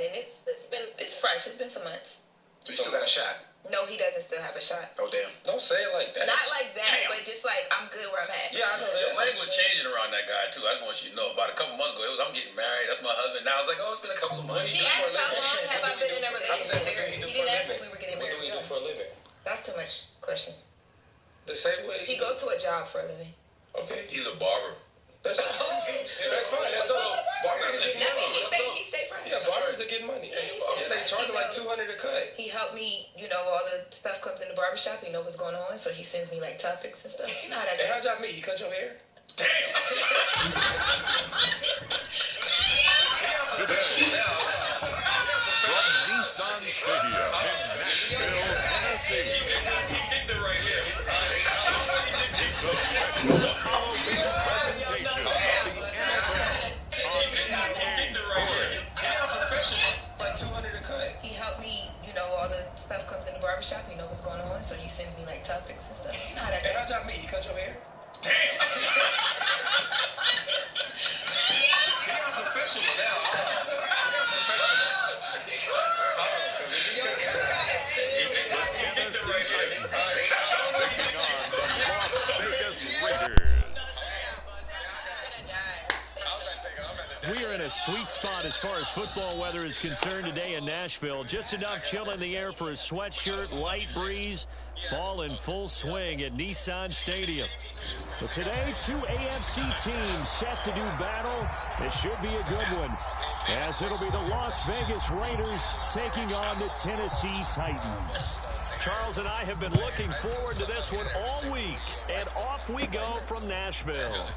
happening. It's fresh. It's been some months. So you still got a shot? No, he doesn't still have a shot. Oh, damn. Don't say it like that. Not like that, but just like, I'm good where I'm at. Yeah, I know that. Your language changing around that guy, too. I just want you to know. About a couple months ago, I'm getting married. That's my husband. Now it's like, oh, it's been a couple of months. She asked how long have I been in a relationship. He didn't ask if we were getting married. What do we do for a living? That's too much questions. The same way. He goes to a job for a living. Okay. He's a barber. That's fine. That's all. Barbers are getting money. He stay friends. Yeah, barbers are getting money. Yeah, they charge like $200 a cut. He helped me, all the stuff comes in the barbershop. He knows what's going on, so he sends me like topics and stuff. You know how that goes. Hey, how'd y'all meet? He cut your hair? Damn. From Nissan Stadium in Nashville, Tennessee. He did it right here. It's a special Halloween presentation of the NFL on Like $200 a cut. He helped me, all the stuff comes in the barbershop. He knows what's going on, so he sends me like topics and stuff. You know how that Hey, goes. how'd y'all meet? He cut your hair? Damn. You're a professional now. Tennessee Titans taking on the Las Vegas Raiders. We are in a sweet spot as far as football weather is concerned today in Nashville. Just enough chill in the air for a sweatshirt, light breeze, fall in full swing at Nissan Stadium. But today, two AFC teams set to do battle. It should be a good one, as it'll be the Las Vegas Raiders taking on the Tennessee Titans. Charles and I have been looking forward to this one all week, and off we go from Nashville.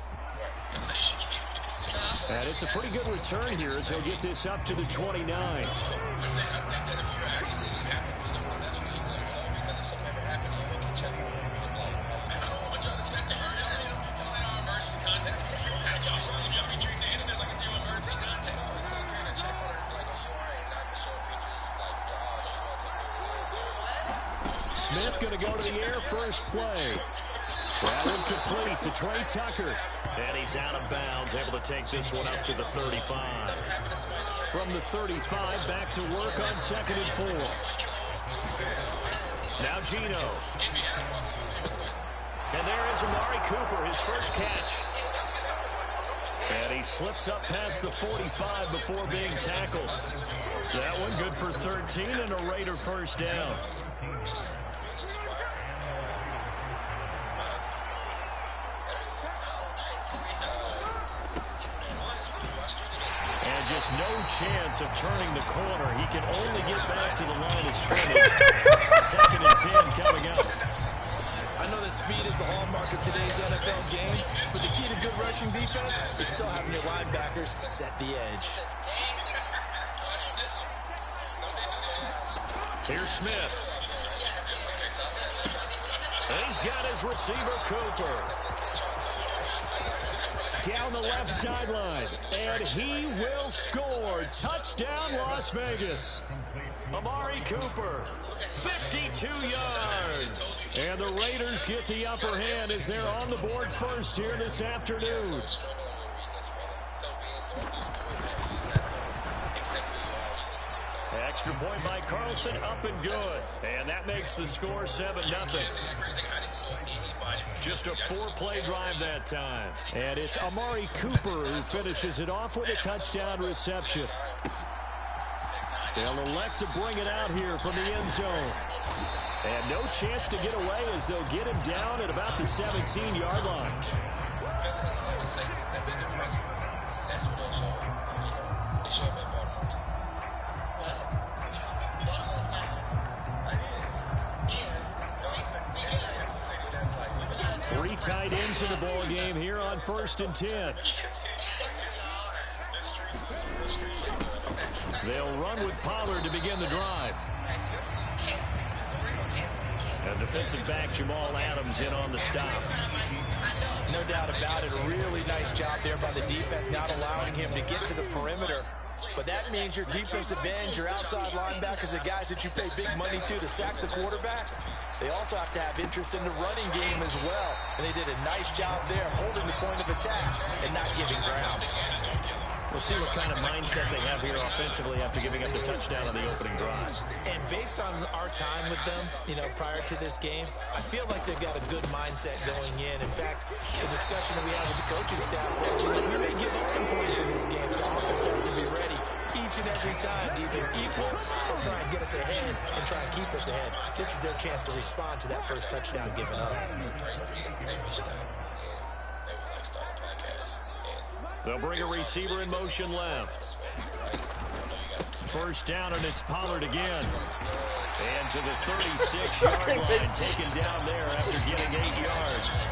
And it's a pretty good return here as he'll get this up to the 29. Smith going to go to the air first play. That one complete to Trey Tucker. And he's out of bounds, able to take this one up to the 35. From the 35, back to work on 2nd and 4. Now Geno. And there is Amari Cooper, his first catch. And he slips up past the 45 before being tackled. That one good for 13 and a Raider first down. And just no chance of turning the corner. He can only get back to the line of scrimmage. 2nd and 10 coming up. I know that speed is the hallmark of today's NFL game, but the key to good rushing defense is still having your linebackers set the edge. Here's Smith. And he's got his receiver, Cooper. Down the left sideline, and he will score. Touchdown, Las Vegas. Amari Cooper, 52 yards. And the Raiders get the upper hand as they're on the board first here this afternoon. Extra point by Carlson, up and good. And that makes the score 7-0. Just a 4-play drive that time. And it's Amari Cooper who finishes it off with a touchdown reception. They'll elect to bring it out here from the end zone. And no chance to get away as they'll get him down at about the 17-yard line. Three tight ends in the ball game here on 1st and 10. They'll run with Pollard to begin the drive. And defensive back Jamal Adams in on the stop. No doubt about it. A really nice job there by the defense, not allowing him to get to the perimeter. But that means your defensive ends, your outside linebackers, the guys that you pay big money to sack the quarterback, they also have to have interest in the running game as well. And they did a nice job there holding the point of attack and not giving ground. We'll see what kind of mindset they have here offensively after giving up the touchdown on the opening drive. And based on our time with them, prior to this game, I feel like they've got a good mindset going in. In fact, the discussion that we had with the coaching staff was, we may give up some points in this game, so offense has to be ready each and every time to either equal or try and get us ahead and try and keep us ahead. This is their chance to respond to that first touchdown given up. They'll bring a receiver in motion left. First down, and it's Pollard again. And to the 36-yard line, taken down there after getting 8 yards.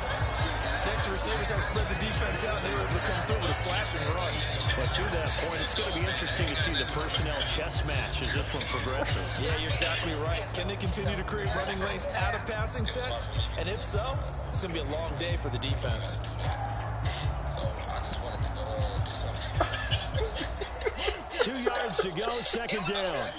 Next, receivers have spread the defense out. They were able to come through with a slash and run. But to that point, it's going to be interesting to see the personnel chess match as this one progresses. Yeah, you're exactly right. Can they continue to create running lanes out of passing sets? And if so, it's going to be a long day for the defense. 2 yards to go, second down.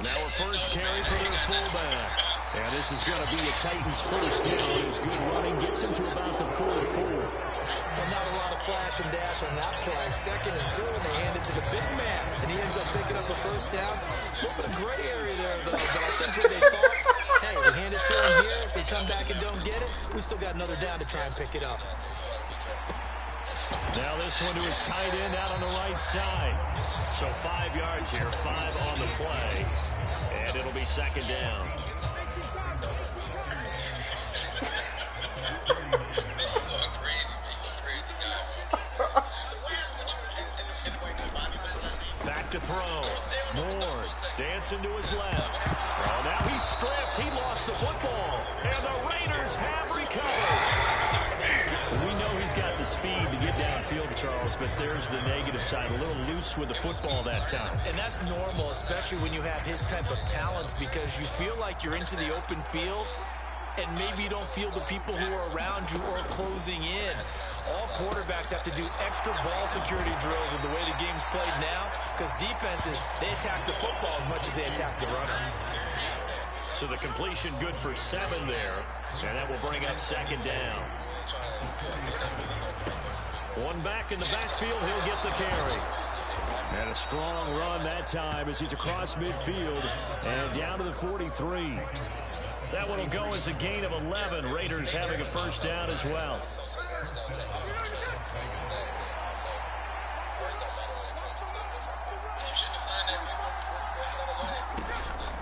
Now a first carry for their fullback. And this is going to be a Titans first down. His good running gets him to about the 44. And not a lot of flash and dash on that play. 2nd and 2, and they hand it to the big man. And he ends up picking up a first down. A little bit of gray area there, though. But I think what they thought, hey, we hand it to him here. If we come back and don't get it, we still got another down to try and pick it up. Now this one to his tight end out on the right side. So 5 yards here, 5 on the play. And it'll be second down. Back to throw. Moore dancing to his left. Oh, now he's stripped. He lost the football. And the Raiders have recovered. We know he's got the speed to get downfield, Charles, but there's the negative side. A little loose with the football that time. And that's normal, especially when you have his type of talents, because you feel like you're into the open field and maybe you don't feel the people who are around you or closing in. All quarterbacks have to do extra ball security drills with the way the game's played now, because defenses, they attack the football as much as they attack the runner. So the completion good for 7 there, and that will bring up second down. One back in the backfield, he'll get the carry. And a strong run that time as he's across midfield and down to the 43. That one will go as a gain of 11. Raiders having a first down as well.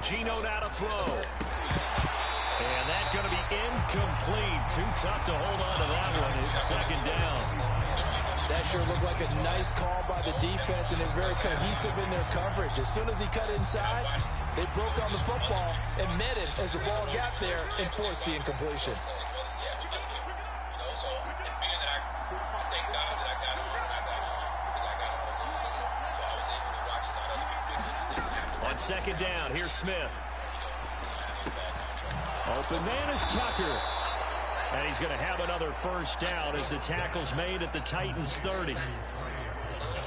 Geno now to throw. And that's going to be incomplete. Too tough to hold on to that one. It's second down. That sure looked like a nice call by the defense, and they're very cohesive in their coverage. As soon as he cut inside, they broke on the football and met it as the ball got there and forced the incompletion. On second down, here's Smith. Open man is Tucker. And he's going to have another first down as the tackle's made at the Titans 30.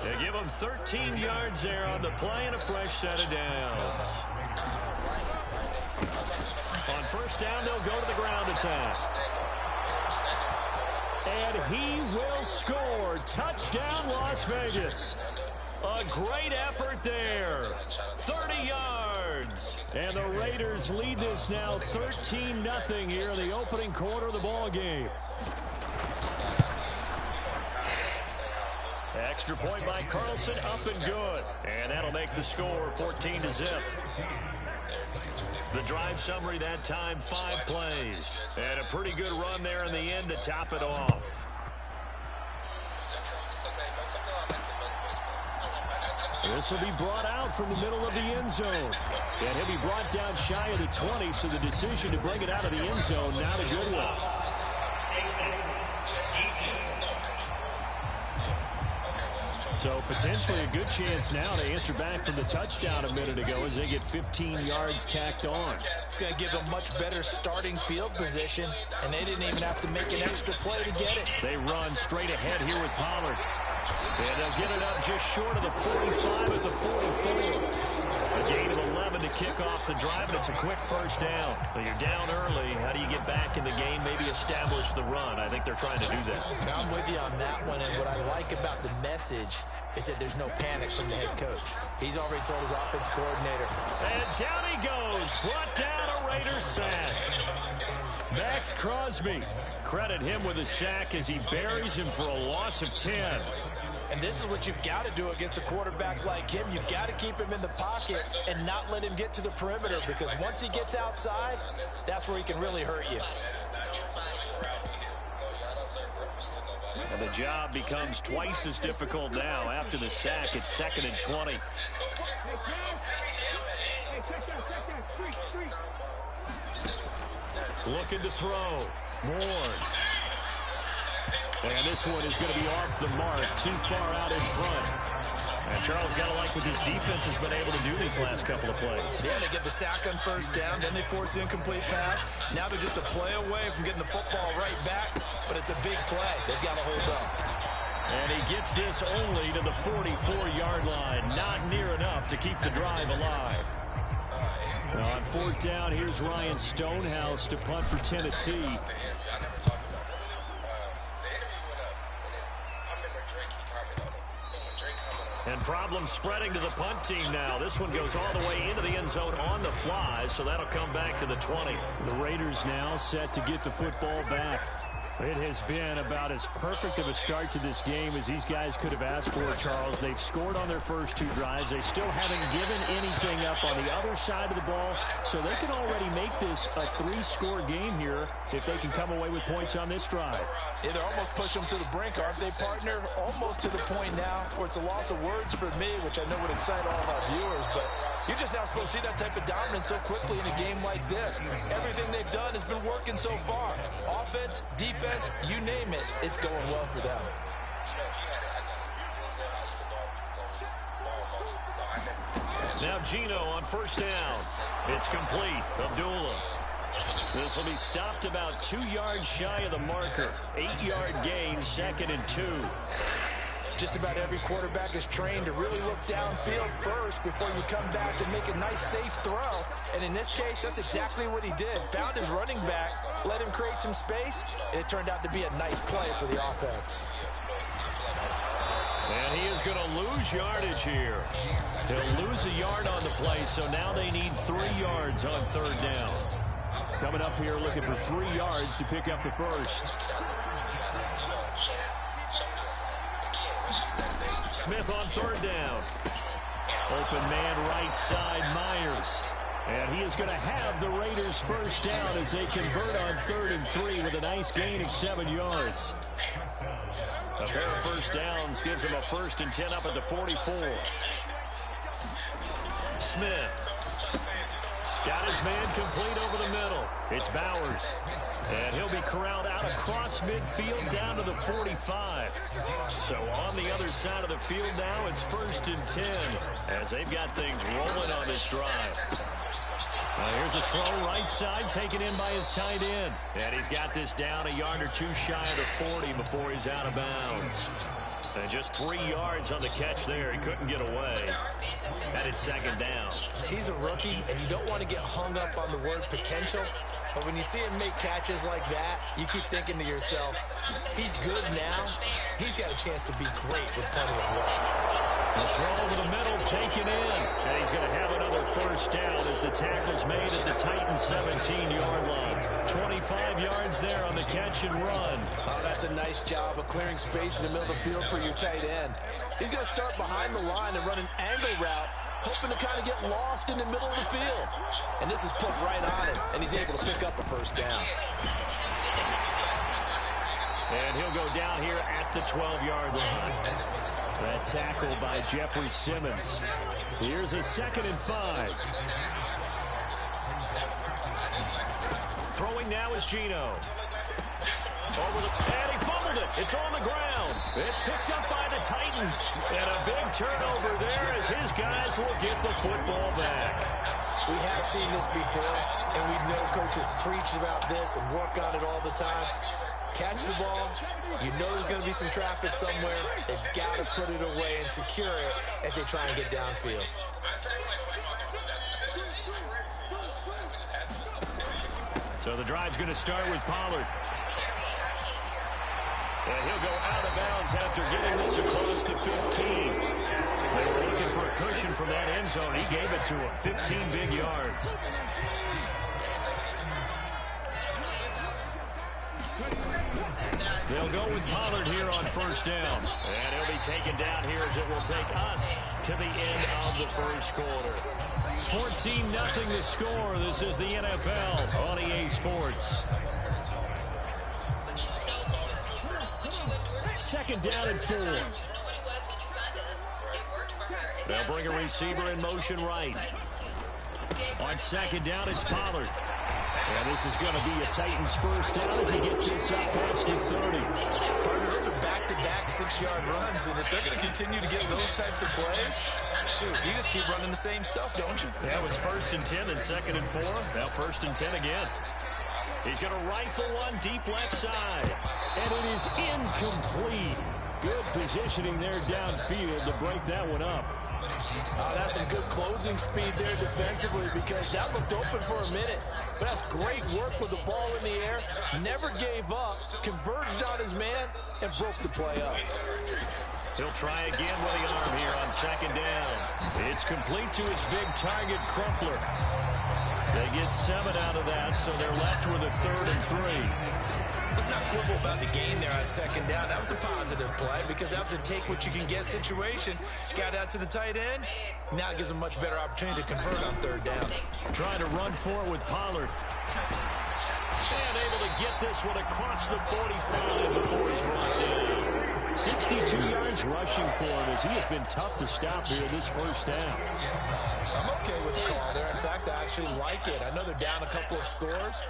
They give him 13 yards there on the play and a fresh set of downs. On first down, they'll go to the ground attack. And he will score. Touchdown, Las Vegas. A great effort there. 30 yards. And the Raiders lead this now 13-0 here in the opening quarter of the ball game. Extra point by Carlson, up and good. And that'll make the score 14-0. The drive summary that time, 5 plays. And a pretty good run there in the end to top it off. This will be brought out from the middle of the end zone. And he'll be brought down shy of the 20, so the decision to bring it out of the end zone, not a good one. So potentially a good chance now to answer back from the touchdown a minute ago as they get 15 yards tacked on. It's going to give them much better starting field position, and they didn't even have to make an extra play to get it. They run straight ahead here with Pollard. And they'll get it up just short of the 45 at the 44. A gain of 11. 11 to kick off the drive, and it's a quick first down. But you're down early. How do you get back in the game, maybe establish the run? I think they're trying to do that. Now, I'm with you on that one, and what I like about the message is that there's no panic from the head coach. He's already told his offense coordinator. And down he goes. Brought down a Raiders sack. Max Crosby. Credit him with a sack as he buries him for a loss of 10. And this is what you've got to do against a quarterback like him. You've got to keep him in the pocket and not let him get to the perimeter, because once he gets outside, that's where he can really hurt you. And the job becomes twice as difficult now. After the sack, it's 2nd and 20. Looking to throw. Moore. And this one is going to be off the mark, too far out in front. And Charles got to like what this defense has been able to do these last couple of plays. Yeah, they get the sack on first down, then they force the incomplete pass. Now they're just a play away from getting the football right back, but it's a big play. They've got to hold up. And he gets this only to the 44-yard line. Not near enough to keep the drive alive. On 4th down, here's Ryan Stonehouse to punt for Tennessee. And problems spreading to the punt team now. This one goes all the way into the end zone on the fly, so that'll come back to the 20. The Raiders now set to get the football back. It has been about as perfect of a start to this game as these guys could have asked for, Charles. They've scored on their first 2 drives. They still haven't given anything up on the other side of the ball, so they can already make this a 3-score game here if they can come away with points on this drive. Yeah, they're almost pushing them to the brink, aren't they, partner? Almost to the point now where it's a loss of words for me, which I know would excite all of our viewers, but you're just not supposed to see that type of dominance so quickly in a game like this. Everything they've done has been working so far. Offense, defense, you name it, it's going well for them. Now Geno on first down. It's complete. Abdullah. This will be stopped about 2 yards shy of the marker. 8-yard gain, 2nd and 2. Just about every quarterback is trained to really look downfield first before you come back and make a nice, safe throw. And in this case, that's exactly what he did. Found his running back, let him create some space, and it turned out to be a nice play for the offense. And he is going to lose yardage here. He'll lose a yard on the play, so now they need 3 yards on 3rd down. Coming up here looking for 3 yards to pick up the first. Smith on 3rd down. Open man right side, Myers. And he is going to have the Raiders first down as they convert on 3rd and 3 with a nice gain of 7 yards. A pair of first downs gives him a 1st and 10 up at the 44. Smith. Got his man complete over the middle. It's Bowers. And he'll be corralled out across midfield down to the 45. So on the other side of the field now, it's 1st and 10 as they've got things rolling on this drive. Here's a throw right side taken in by his tight end. And he's got this down a yard or 2 shy of the 40 before he's out of bounds. And just 3 yards on the catch there. He couldn't get away. And it's 2nd down. He's a rookie, and you don't want to get hung up on the word potential. But when you see him make catches like that, you keep thinking to yourself, he's good now. He's got a chance to be great with plenty of work. The throw over the middle taken in. And he's going to have another first down as the tackle's made at the Titans' 17-yard line. 25 yards there on the catch and run. Oh, that's a nice job of clearing space in the middle of the field for your tight end. He's going to start behind the line and run an angle route, hoping to kind of get lost in the middle of the field. And this is put right on him, and he's able to pick up a first down. And he'll go down here at the 12-yard line. That tackle by Jeffrey Simmons. Here's a 2nd and 5. Throwing now is Geno. And he fumbled it. It's on the ground. It's picked up by the Titans. And a big turnover there as his guys will get the football back. We have seen this before, and we know coaches preach about this and work on it all the time. Catch the ball. You know there's going to be some traffic somewhere. They've got to put it away and secure it as they try and get downfield. So the drive's going to start with Pollard. And he'll go out of bounds after getting this across the 15. They were looking for a cushion from that end zone. He gave it to him. 15 big yards. They'll go with Pollard here on first down. And he'll be taken down here as it will take us to the end of the first quarter. 14-0 the score. This is the NFL on EA Sports. Second down and 4. They'll bring a receiver in motion right. On second down, it's Pollard. And this is going to be a Titans first down as he gets this up past the 30. Partner, those are back-to-back 6-yard runs, and if they're going to continue to get those types of plays, shoot, you just keep running the same stuff, don't you? That was 1st and 10 and 2nd and 4. Now 1st and 10 again. He's going to rifle one deep left side. And it is incomplete. Good positioning there downfield to break that one up. That's some good closing speed there defensively because that looked open for a minute. But that's great work with the ball in the air. Never gave up, converged on his man, and broke the play up. He'll try again with the arm here on second down. It's complete to his big target, Crumpler. They get 7 out of that, so they're left with a 3rd and 3. Let's not quibble about the gain there on second down. That was a positive play because that was a take-what-you-can-get situation. Got out to the tight end. Now it gives him a much better opportunity to convert on 3rd down. Trying to run for it with Pollard. And able to get this one across the 45 before he's brought down. 62 yards rushing for him as he has been tough to stop here this first half. I'm okay with the call there. In fact, I actually like it. I know they're down a couple of scores,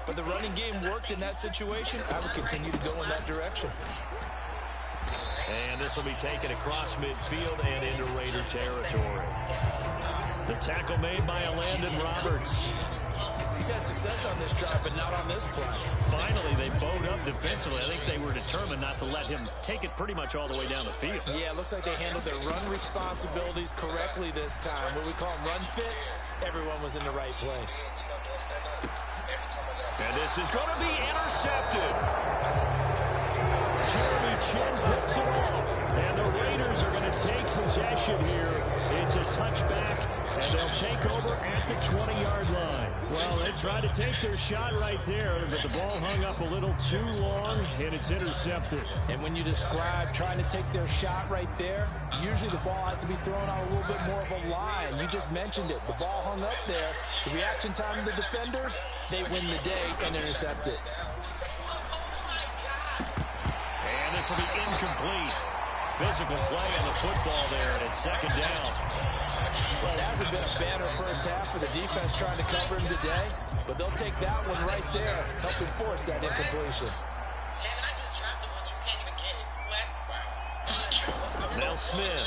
but the running game worked in that situation. I would continue to go in that direction. And this will be taken across midfield and into Raider territory. The tackle made by Landon Roberts. He's had success on this drive, but not on this play. Finally, they bowed up defensively. I think they were determined not to let him take it pretty much all the way down the field. Yeah, it looks like they handled their run responsibilities correctly this time. What we call them run fits, everyone was in the right place. And this is going to be intercepted. Jeremy Chinn picks it off. And the Raiders are going to take possession here. It's a touchback, and they'll take over at the 20-yard line. Well, they tried to take their shot right there, but the ball hung up a little too long, and it's intercepted. And when you describe trying to take their shot right there, usually the ball has to be thrown on a little bit more of a line. You just mentioned it. The ball hung up there. The reaction time of the defenders, they win the day and intercept it. And this will be incomplete. Physical play on the football there, and it's second down. Well, it hasn't been a banner first half for the defense trying to cover him today, but they'll take that one right there, helping force that incompletion. Now Smith.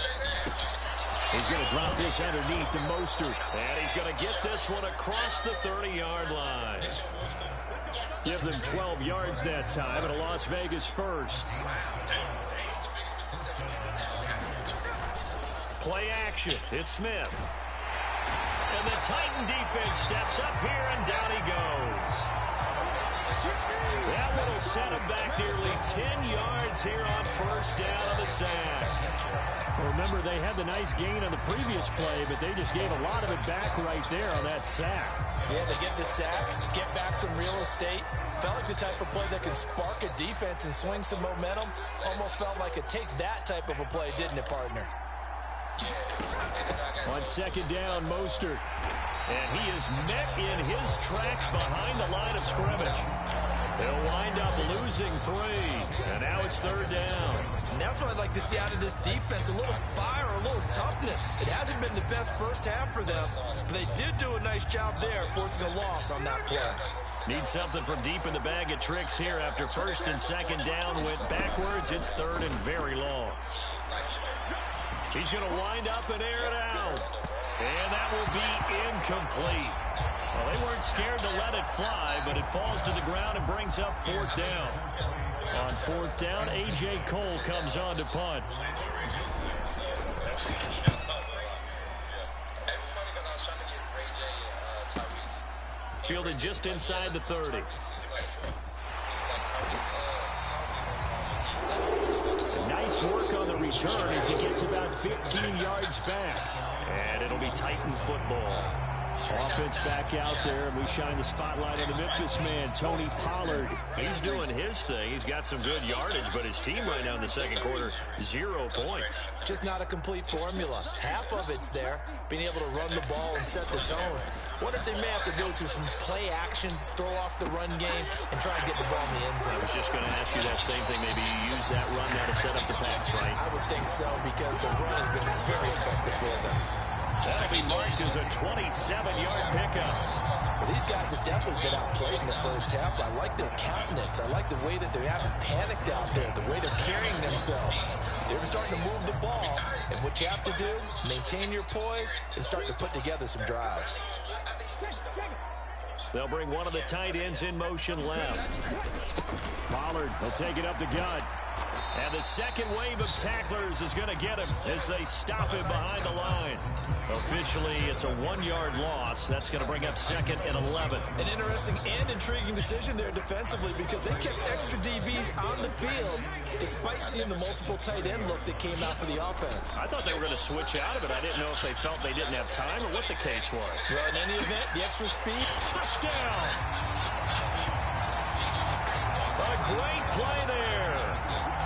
He's going to drop this underneath to Mostert, and he's going to get this one across the 30-yard line. Give them 12 yards that time, and a Las Vegas first. Play action. It's Smith. And the Titan defense steps up here, and down he goes. That one will set him back nearly 10 yards here on first down on the sack. Well, remember, they had the nice gain on the previous play, but they just gave a lot of it back right there on that sack. Yeah, they get the sack, get back some real estate. Felt like the type of play that can spark a defense and swing some momentum. Almost felt like a take that type of a play, didn't it, partner? On second down, Mostert. And he is met in his tracks behind the line of scrimmage. They'll wind up losing 3. And now it's third down. And that's what I'd like to see out of this defense. A little fire, a little toughness. It hasn't been the best first half for them. But they did do a nice job there, forcing a loss on that play. Need something from deep in the bag of tricks here after first and second down went backwards. It's third and very long. He's going to wind up and air it out. And that will be incomplete. Well, they weren't scared to let it fly, but it falls to the ground and brings up fourth down. On fourth down, A.J. Cole comes on to punt. Fielded just inside the 30. Nice work on the return as he gets about 15 yards back. And it'll be Titan football. Offense back out there, and we shine the spotlight on the Memphis man, Tony Pollard. He's doing his thing. He's got some good yardage, but his team right now in the second quarter, 0 points. Just not a complete formula. Half of it's there, being able to run the ball and set the tone. What if they may have to go to some play action, throw off the run game, and try and get the ball in the end zone? I was just going to ask you that same thing. Maybe you use that run now to set up the pass, right? I would think so, because the run has been very effective for them. That'll be marked as a 27-yard pickup. Well, these guys have definitely been outplayed in the first half. I like their countenance. I like the way that they haven't panicked out there, the way they're carrying themselves. They're starting to move the ball, and what you have to do, maintain your poise and start to put together some drives. They'll bring one of the tight ends in motion left. Pollard will take it up the gut. And the second wave of tacklers is going to get him as they stop him behind the line. Officially, it's a 1-yard loss. That's going to bring up second and 11. An interesting and intriguing decision there defensively, because they kept extra DBs on the field despite seeing the multiple tight end look that came out for the offense. I thought they were going to switch out of it. I didn't know if they felt they didn't have time or what the case was. Well, in any event, the extra speed. Touchdown! A great play there.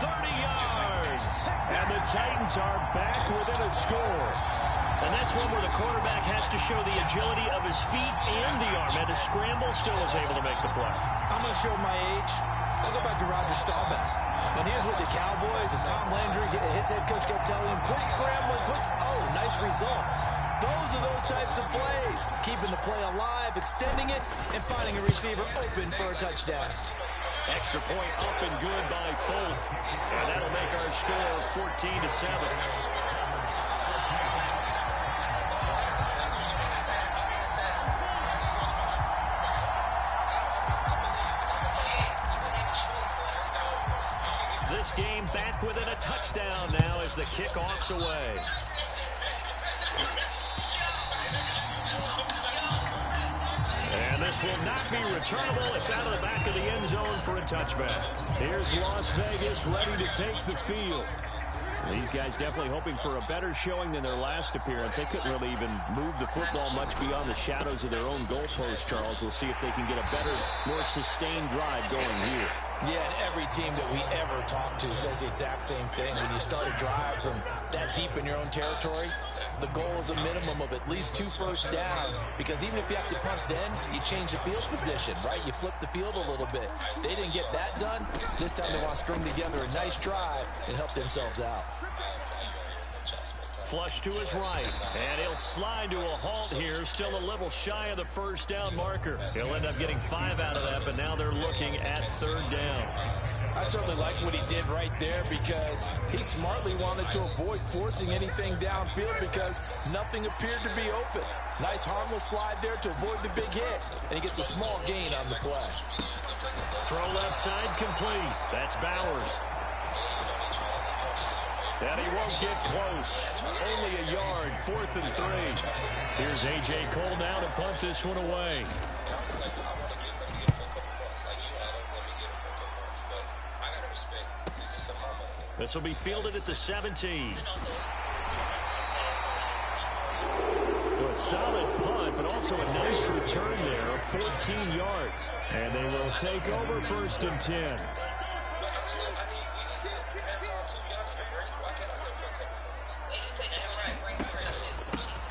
30 yards. And the Titans are back within a score. And that's one where the quarterback has to show the agility of his feet and the arm. And to scramble, still is able to make the play. I'm going to show my age. I'll go back to Roger Staubach. And here's what the Cowboys and Tom Landry, his head coach, kept telling him, quit scrambling, quit. Oh, nice result. Those are those types of plays. Keeping the play alive, extending it, and finding a receiver open for a touchdown. Extra point up and good by Folk. And that'll make our score 14-7. This game back within a touchdown now as the kickoff's away. And this will not be returnable. It's out of the back of the end zone for a touchback. Here's Las Vegas ready to take the field. These guys definitely hoping for a better showing than their last appearance. They couldn't really even move the football much beyond the shadows of their own goalpost, Charles. We'll see if they can get a better, more sustained drive going here. Yeah, and every team that we ever talk to says the exact same thing. When you start a drive from that deep in your own territory, the goal is a minimum of at least 2 first downs, because even if you have to punt then, you change the field position, right? You flip the field a little bit. They didn't get that done. This time they want to string together a nice drive and help themselves out. Flush to his right, and he'll slide to a halt here, still a little shy of the first down marker. He'll end up getting 5 out of that, but now they're looking at 3rd down. I certainly like what he did right there, because he smartly wanted to avoid forcing anything downfield because nothing appeared to be open. Nice harmless slide there to avoid the big hit, and he gets a small gain on the play. Throw left side complete. That's Bowers. And he won't get close. Only a yard, 4th and 3. Here's A.J. Cole now to punt this one away. This will be fielded at the 17. A solid punt, but also a nice return there of 14 yards. And they will take over 1st and 10.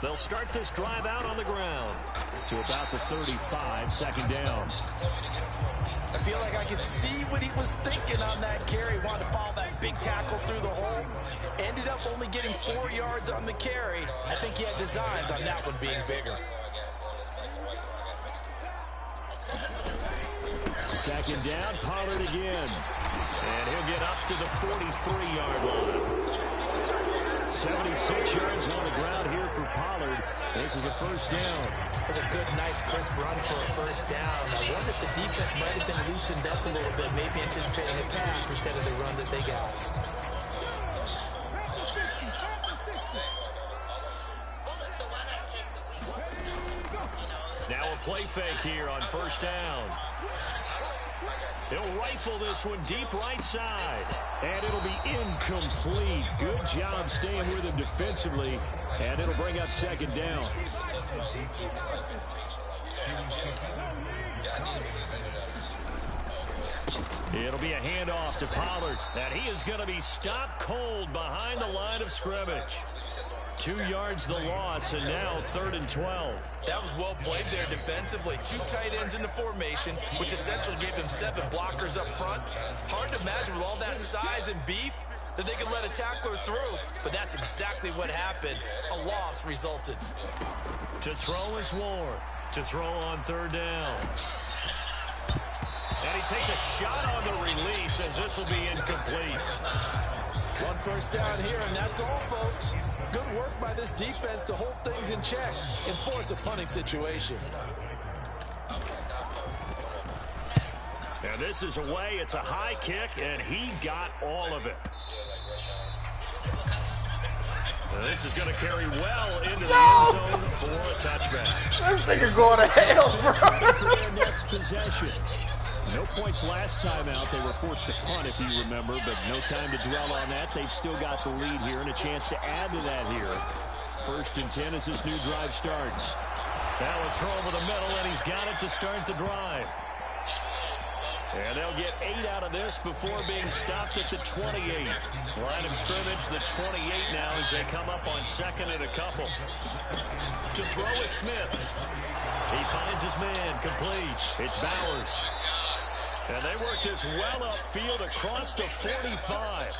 They'll start this drive out on the ground to about the 35, 2nd down. I feel like I could see what he was thinking on that carry. Wanted to follow that big tackle through the hole. Ended up only getting 4 yards on the carry. I think he had designs on that one being bigger. 2nd down, Pollard again. And he'll get up to the 43-yard line. 76 yards on the ground here for Pollard. This is a 1st down. That's a good, nice, crisp run for a 1st down. I wonder if the defense might have been loosened up a little bit, maybe anticipating a pass instead of the run that they got. Now a play fake here on first down. He'll rifle this one deep right side. And it'll be incomplete. Good job staying with him defensively. And it'll bring up second down. It'll be a handoff to Pollard. And he is going to be stopped cold behind the line of scrimmage. 2 yards the loss, and now 3rd and 12. That was well played there defensively. 2 tight ends in the formation, which essentially gave them 7 blockers up front. Hard to imagine with all that size and beef that they could let a tackler through, but that's exactly what happened. A loss resulted. To throw is Ward. To throw on 3rd down. And he takes a shot on the release as this will be incomplete. 1 first down here, and that's all, folks. Good work by this defense to hold things in check and force a punting situation. And this is away. It's a high kick, and he got all of it. And this is going to carry well into the end zone for a touchback. This nigga going to hell, bro. For their next possession. No points last time out. They were forced to punt, if you remember, but no time to dwell on that. They've still got the lead here and a chance to add to that here. 1st and 10 as this new drive starts. Now a throw over the middle, and he's got it to start the drive. And they'll get 8 out of this before being stopped at the 28. Line of scrimmage, the 28 now as they come up on 2nd and a couple. To throw is Smith. He finds his man, complete. It's Bowers. And they work this well upfield across the 45.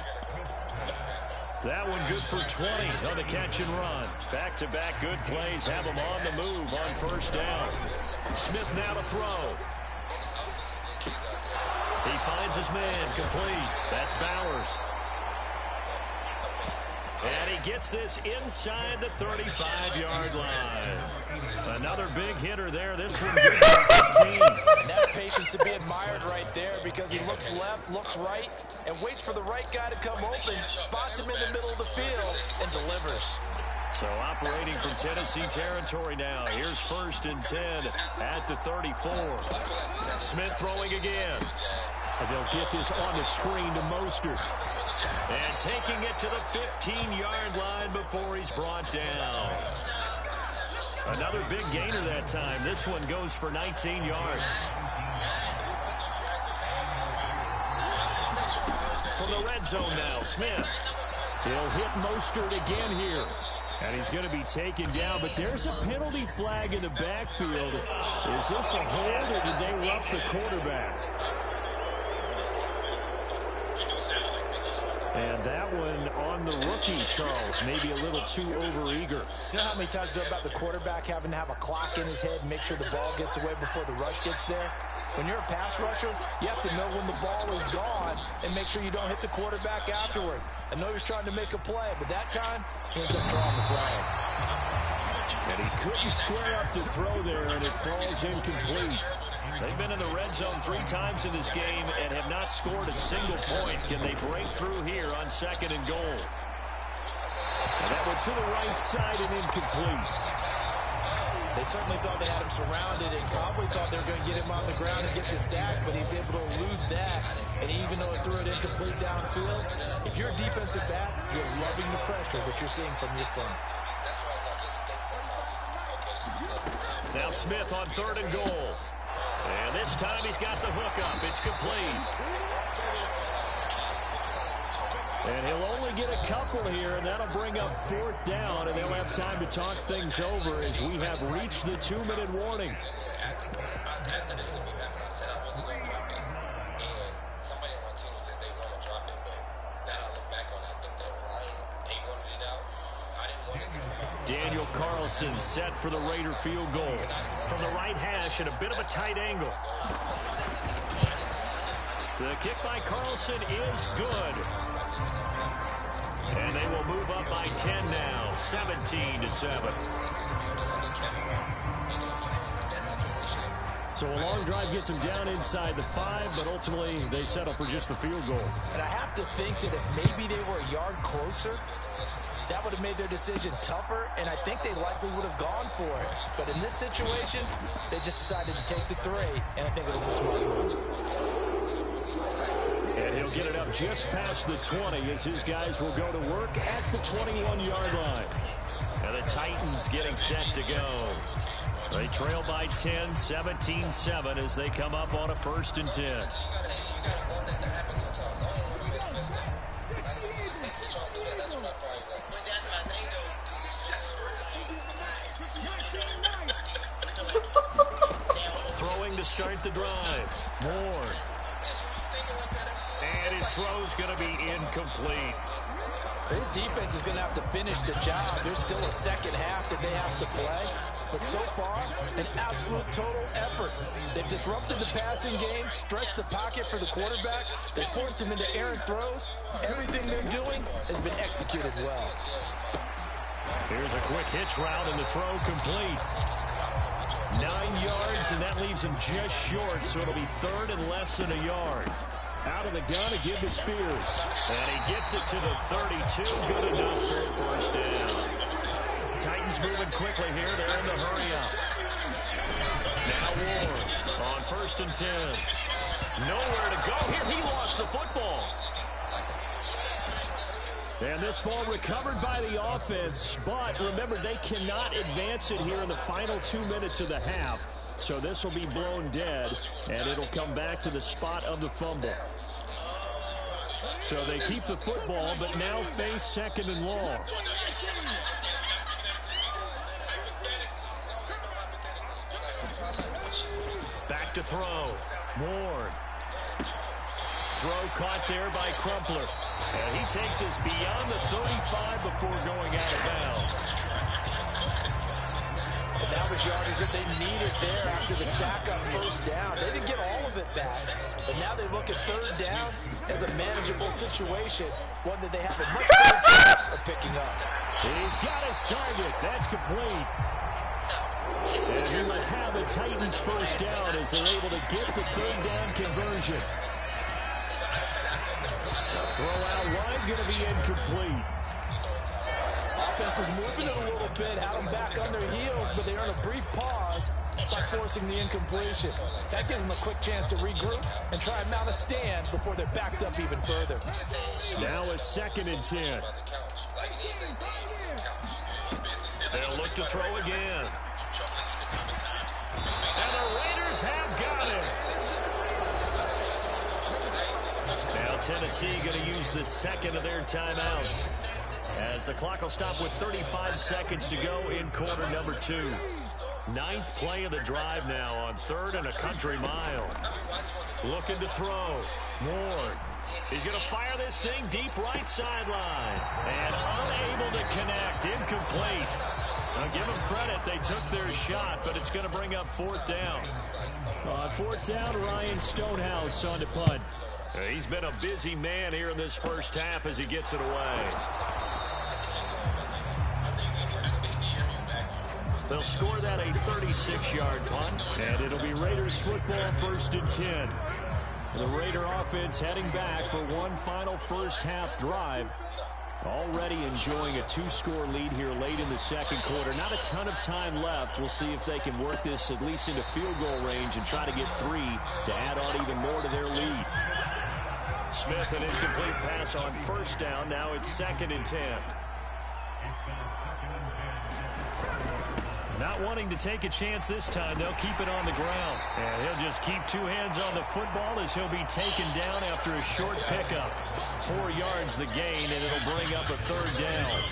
That one good for 20 on the catch and run. Back-to-back good plays have them on the move on 1st down. Smith now to throw. He finds his man, complete. That's Bowers. And he gets this inside the 35-yard line. Another big hitter there. This one good for 15. And that's patience to be admired right there because he looks left, looks right, and waits for the right guy to come open, spots him in the middle of the field, and delivers. So operating from Tennessee territory now. Here's 1st and 10 at the 34. Smith throwing again. And they'll get this on the screen to Mostert. And taking it to the 15-yard line before he's brought down. Another big gainer that time. This one goes for 19 yards. From the red zone now, Smith. He'll hit Mostert again here. And he's going to be taken down, but there's a penalty flag in the backfield. Is this a hold, or did they rough the quarterback? And that one on the rookie, Charles, maybe a little too overeager. You know how many times it's about the quarterback having to have a clock in his head and make sure the ball gets away before the rush gets there? When you're a pass rusher, you have to know when the ball is gone and make sure you don't hit the quarterback afterward. I know he's trying to make a play, but that time, he ends up drawing the flag. And he couldn't square up to throw there, and it falls incomplete. They've been in the red zone 3 times in this game and have not scored a single point. Can they break through here on 2nd and goal? And that went to the right side and incomplete. They certainly thought they had him surrounded and probably thought they were going to get him on the ground and get the sack, but he's able to elude that. And even though it threw it incomplete downfield, if you're a defensive back, you're loving the pressure that you're seeing from your front. Now Smith on 3rd and goal. And this time he's got the hook up. It's complete. And he'll only get a couple here, and that'll bring up 4th down, and they'll have time to talk things over as we have reached the 2-minute warning. Daniel Carlson set for the Raider field goal. From the right hash at a bit of a tight angle. The kick by Carlson is good. And they will move up by 10 now, 17-7. So a long drive gets them down inside the 5, but ultimately they settle for just the field goal. And I have to think that if maybe they were a yard closer, That would have made their decision tougher, and I think they likely would have gone for it. But in this situation, they just decided to take the 3, and I think it was a smart move. And he'll get it up just past the 20 as his guys will go to work at the 21-yard line. And the Titans getting set to go. They trail by 10, 17-7 as they come up on a 1st and 10. Throwing to start the drive. Moore. And his throw's going to be incomplete. His defense is going to have to finish the job. There's still a second half that they have to play. But so far, an absolute total effort. They've disrupted the passing game, stretched the pocket for the quarterback. They forced him into errant throws. Everything they're doing has been executed well. Here's a quick hitch route and the throw complete. 9 yards, and that leaves him just short, so it'll be 3rd and less than a yard. Out of the gun to give to Spears. And he gets it to the 32. Good enough for a 1st down. Titans moving quickly here. They're in the hurry-up. Now Ward on 1st and 10. Nowhere to go here. He lost the football. And this ball recovered by the offense. But remember, they cannot advance it here in the final 2 minutes of the half. So this will be blown dead, and it'll come back to the spot of the fumble. So they keep the football, but now face 2nd and long. Back to throw. Ward. Throw caught there by Crumpler. And he takes us beyond the 35 before going out of bounds. And that was yardage that they needed there after the sack on 1st down. They didn't get all of it back. But now they look at 3rd down as a manageable situation, one that they have a much better chance of picking up. He's got his target. That's complete. And he will have the Titans 1st down as they're able to get the 3rd down conversion. The throw out wide going to be incomplete. Offense was moving it a little bit, had them back on their heels, but they earn a brief pause by forcing the incompletion. That gives them a quick chance to regroup and try and mount a stand before they're backed up even further. Now a 2nd and 10. They'll look to throw again. And the Raiders have got him. Now Tennessee going to use the 2nd of their timeouts, as the clock will stop with 35 seconds to go in quarter number 2. 9th play of the drive now on 3rd and a country mile. Looking to throw. Ward. He's going to fire this thing deep right sideline. And unable to connect. Incomplete. Now give them credit. They took their shot, but it's going to bring up 4th down. On 4th down, Ryan Stonehouse on the punt. He's been a busy man here in this 1st half as he gets it away. They'll score that a 36-yard punt, and it'll be Raiders football 1st and 10. The Raider offense heading back for one final 1st half drive. Already enjoying a 2-score lead here late in the 2nd quarter. Not a ton of time left. We'll see if they can work this at least into field goal range and try to get 3 to add on even more to their lead. Smith, an incomplete pass on 1st down. Now it's 2nd and 10. Not wanting to take a chance this time, they'll keep it on the ground. And he'll just keep 2 hands on the football as he'll be taken down after a short pickup. 4 yards the gain, and it'll bring up a 3rd down.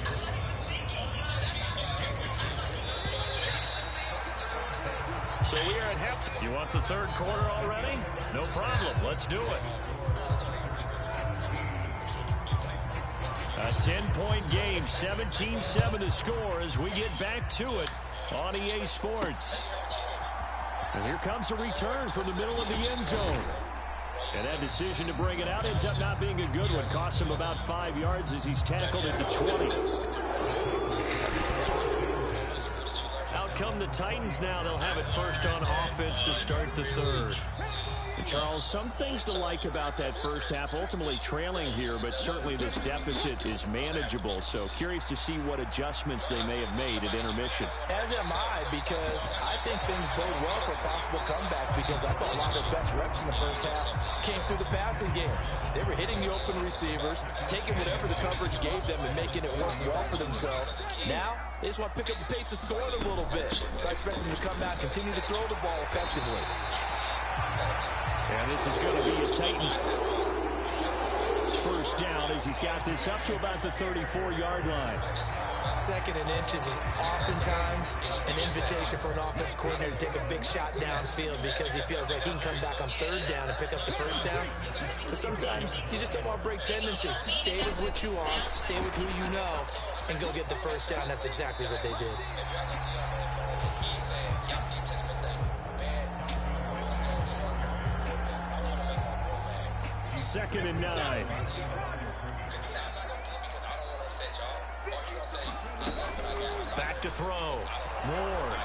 So we are at halftime. You want the 3rd quarter already? No problem. Let's do it. A 10-point game, 17-7 to score as we get back to it on EA Sports. And here comes a return from the middle of the end zone. And that decision to bring it out ends up not being a good one. Costs him about 5 yards as he's tackled at the 20. Out come the Titans now. They'll have it first on offense to start the 3rd. The Charles, some things to like about that first half. Ultimately trailing here, but certainly this deficit is manageable. So curious to see what adjustments they may have made at intermission. As am I, because I think things bode well for a possible comeback, because I thought a lot of the best reps in the first half came through the passing game. They were hitting the open receivers, taking whatever the coverage gave them and making it work well for themselves. Now, they just want to pick up the pace of scoring a little bit. So I expect them to come out and continue to throw the ball effectively. And this is going to be a Titans first down as he's got this up to about the 34-yard line. Second and inches is oftentimes an invitation for an offense coordinator to take a big shot downfield because he feels like he can come back on third down and pick up the first down. But sometimes you just don't want to break tendency. Stay with what you are, stay with who you know, and go get the first down. That's exactly what they did. Second and 9. Back to throw. Ward.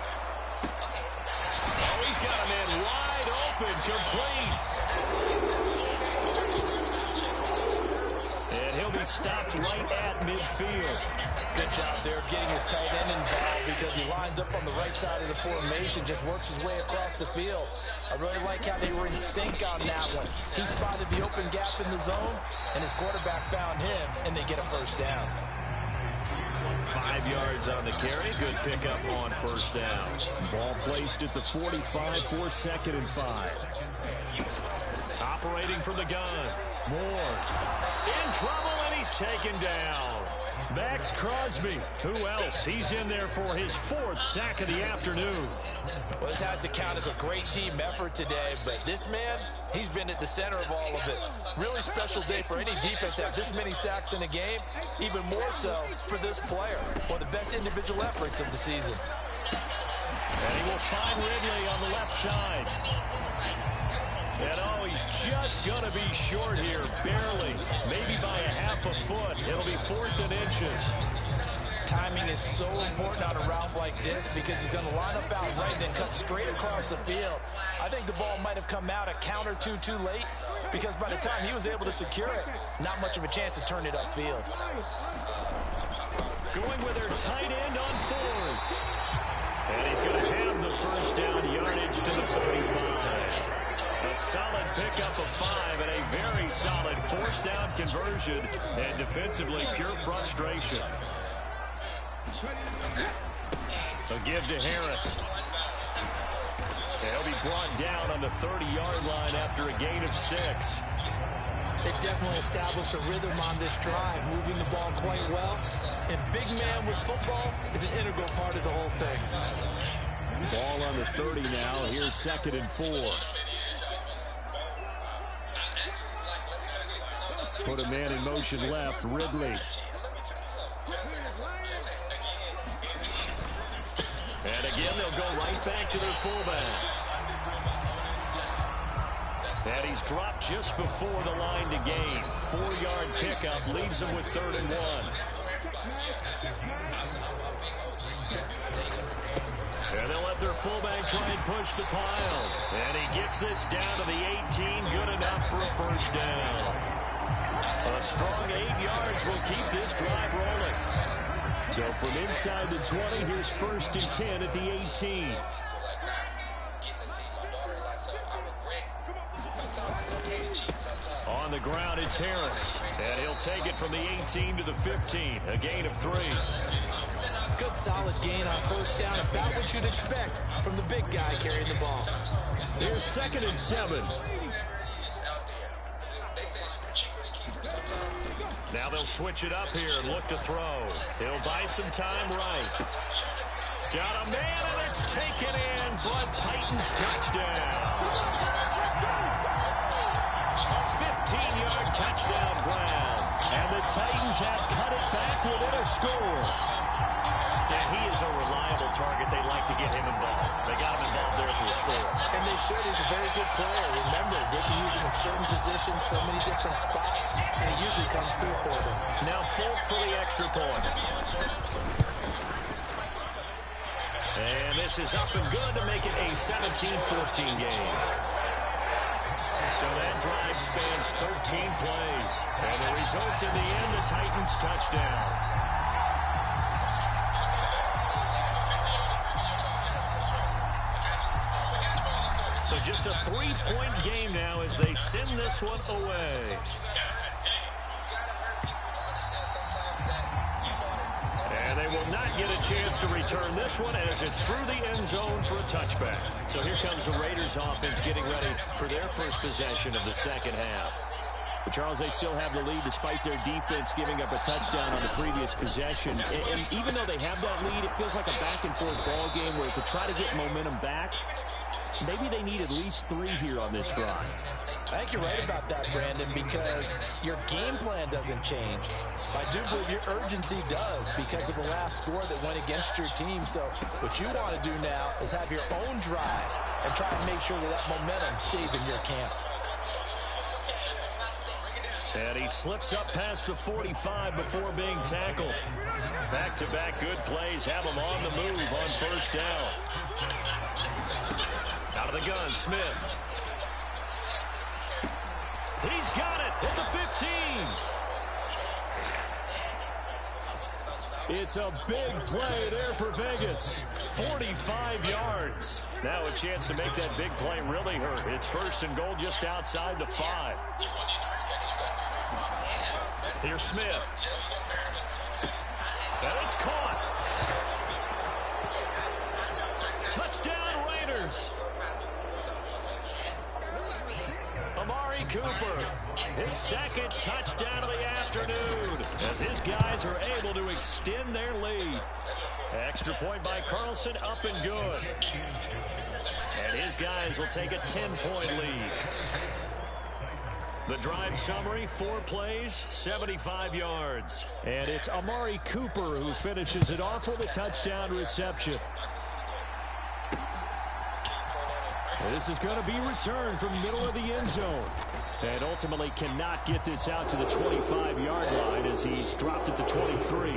Oh, he's got a man wide open, complete. And he'll be stopped right at midfield. Good job there of getting his tight end involved because he lines up on the right side of the formation, just works his way across the field. I really like how they were in sync on that one. He spotted the open gap in the zone, and his quarterback found him, and they get a first down. 5 yards on the carry. Good pickup on first down. Ball placed at the 45 for second and 5. Operating from the gun. Moore in trouble, and he's taken down. Max Crosby. Who else? He's in there for his 4th sack of the afternoon. Well, this has to count as a great team effort today, but this man, he's been at the center of all of it. Really special day for any defense to have this many sacks in a game, even more so for this player. One of the best individual efforts of the season. And he will find Ridley on the left side. And oh, he's just going to be short here, barely, maybe by a half a foot. It'll be 4th and inches. Timing is so important on a route like this because he's going to line up out right and then cut straight across the field. I think the ball might have come out a count or two too late because by the time he was able to secure it, not much of a chance to turn it upfield. Going with their tight end on 4th. And he's going to have the first down yardage to the 45. A solid pickup of 5 and a very solid 4th down conversion, and defensively pure frustration. A give to Harris. He'll be brought down on the 30-yard line after a gain of 6. They've definitely established a rhythm on this drive, moving the ball quite well. And big man with football is an integral part of the whole thing. Ball on the 30 now. Here's 2nd and 4. Put a man in motion left, Ridley. And again, they'll go right back to their fullback. And he's dropped just before the line to gain. 4-yard pickup leaves him with 3rd and 1. And they'll let their fullback try and push the pile. And he gets this down to the 18. Good enough for a first down. A strong 8 yards will keep this drive rolling. So from inside the 20, here's 1st and 10 at the 18. On the ground, it's Harris. And he'll take it from the 18 to the 15. A gain of 3. Good solid gain on first down. About what you'd expect from the big guy carrying the ball. Here's 2nd and 7. Now they'll switch it up here and look to throw. He'll buy some time right. Got a man, and it's taken in for a Titans touchdown. A 15-yard touchdown, Brown. And the Titans have cut it back within a score. And he is a reliable target. They like to get him involved. They got him involved there for the score. And they should. He's a very good player. Remember, they can use him in certain positions, so many different spots, and he usually comes through for them. Now Folk for the extra point. And this is up and good to make it a 17-14 game. So that drive spans 13 plays. And the result in the end, the Titans touchdown. So just a 3-point game now as they send this one away. And they will not get a chance to return this one as it's through the end zone for a touchback. So here comes the Raiders offense getting ready for their first possession of the second half. But Charles, they still have the lead despite their defense giving up a touchdown on the previous possession. And even though they have that lead, it feels like a back-and-forth ball game where to try to get momentum back, maybe they need at least 3 here on this drive. I think you're right about that, Brandon, because your game plan doesn't change. I do believe your urgency does because of the last score that went against your team. So what you want to do now is have your own drive and try to make sure that momentum stays in your camp. And he slips up past the 45 before being tackled. Back-to-back good plays have him on the move on first down. Out of the gun, Smith. He's got it at the 15. It's a big play there for Vegas. 45 yards. Now a chance to make that big play really hurt. It's first and goal just outside the 5. Here's Smith. And it's caught. Touchdown Raiders. Amari Cooper, his second touchdown of the afternoon as his guys are able to extend their lead. Extra point by Carlson, up and good. And his guys will take a 10-point lead. The drive summary, 4 plays, 75 yards. And it's Amari Cooper who finishes it off with a touchdown reception. This is going to be returned from the middle of the end zone. And ultimately cannot get this out to the 25-yard line as he's dropped at the 23.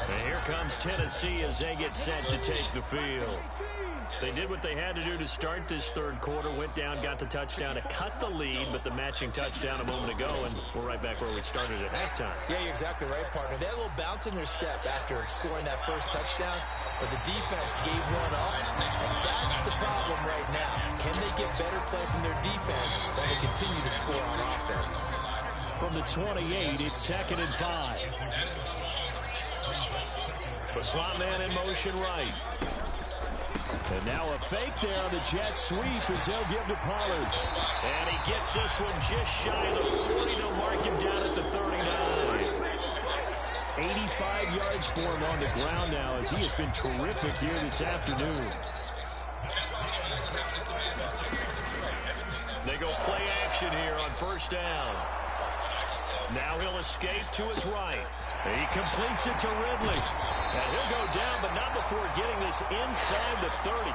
And here comes Tennessee as they get set to take the field. They did what they had to do to start this third quarter, went down, got the touchdown to cut the lead, but the matching touchdown a moment ago, and we're right back where we started at halftime. Yeah, you're exactly right, partner. They had a little bounce in their step after scoring that first touchdown, but the defense gave one up, and that's the problem right now. Can they get better play from their defense while they continue to score on offense? From the 28, it's 2nd and 5. The slot man in motion right. And now a fake there on the jet sweep as they'll give to Pollard. And he gets this one just shy of the 40. They'll mark him down at the 39. 85 yards for him on the ground now as he has been terrific here this afternoon. They go play action here on first down. Now he'll escape to his right. He completes it to Ridley. And he'll go down, but not before getting this inside the 30.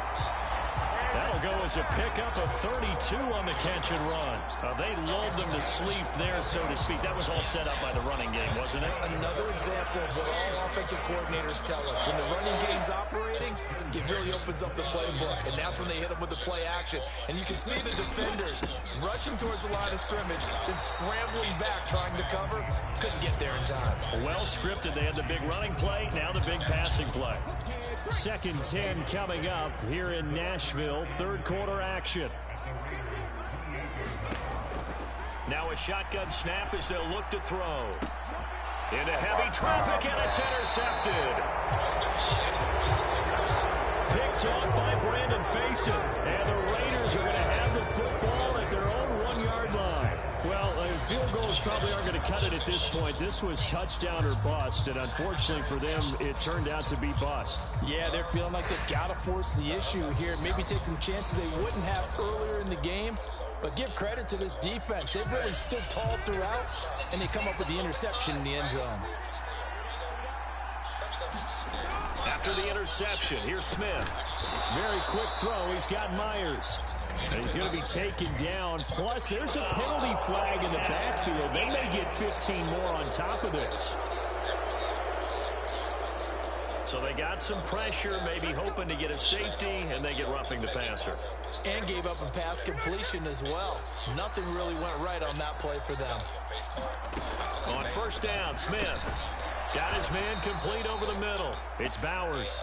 That'll go as a pickup of 32 on the catch and run. They lulled them to sleep there, so to speak. That was all set up by the running game, wasn't it? Another example of what all offensive coordinators tell us. When the running game's operating, it really opens up the playbook. And that's when they hit them with the play action. And you can see the defenders rushing towards the line of scrimmage, then scrambling back, trying to cover. Couldn't get there in time. Well scripted. They had the big running play, now the big passing play. 2nd and 10 coming up here in Nashville. Third quarter action. Now a shotgun snap as they'll look to throw. Into heavy traffic, and it's intercepted. Picked off by Brandon Faison. And the Raiders are going to have the football at their own 1-yard line. Well, field goals probably aren't going to cut it at this point. This was touchdown or bust, and unfortunately for them, it turned out to be bust. Yeah, they're feeling like they've got to force the issue here. Maybe take some chances they wouldn't have earlier in the game. But give credit to this defense. They've really stood tall throughout, and they come up with the interception in the end zone. After the interception, here's Smith. Very quick throw. He's got Myers. And he's going to be taken down. Plus, there's a penalty flag in the backfield. They may get 15 more on top of this. So they got some pressure, maybe hoping to get a safety, and they get roughing the passer. And gave up a pass completion as well. Nothing really went right on that play for them. On first down, Smith got his man complete over the middle. It's Bowers.